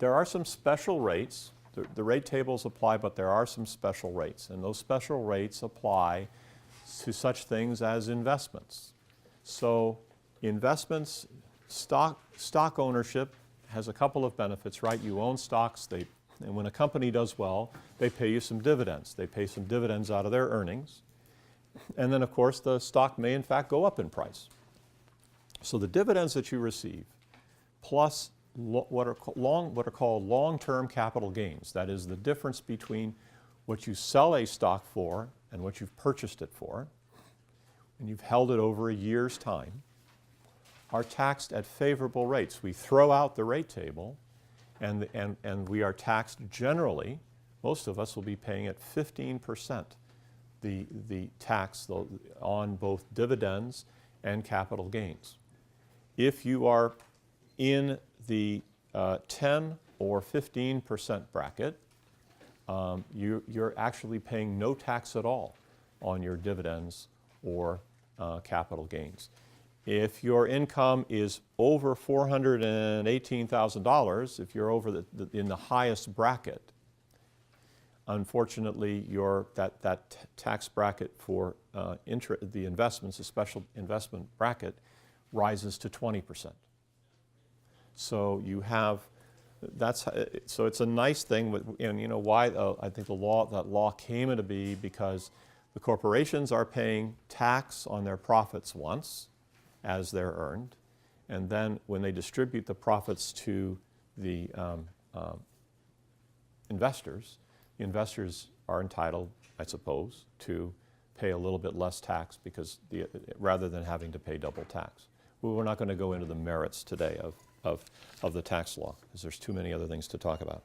There are some special rates. The rate tables apply, but there are some special rates, and those special rates apply to such things as investments. So investments, stock ownership has a couple of benefits, right? You own stocks, and when a company does well, they pay you some dividends. They pay some dividends out of their earnings. And then, of course, the stock may in fact go up in price. So the dividends that you receive, plus what are called long-term capital gains, that is the difference between what you sell a stock for and what you've purchased it for, and you've held it over a year's time, are taxed at favorable rates. We throw out the rate table, and we are taxed generally, most of us will be paying at 15% the tax on both dividends and capital gains. If you are in the 10 or 15% bracket, you're actually paying no tax at all on your dividends or capital gains. If your income is over $418,000, if you're over in the highest bracket, unfortunately that tax bracket for the investments, the special investment bracket, rises to 20%. So you have, so it's a nice thing, and you know why I think that law came into being, because the corporations are paying tax on their profits once as they're earned, and then when they distribute the profits to the investors are entitled, I suppose, to pay a little bit less tax because rather than having to pay double tax. Well, we're not going to go into the merits today of the tax law, because there's too many other things to talk about.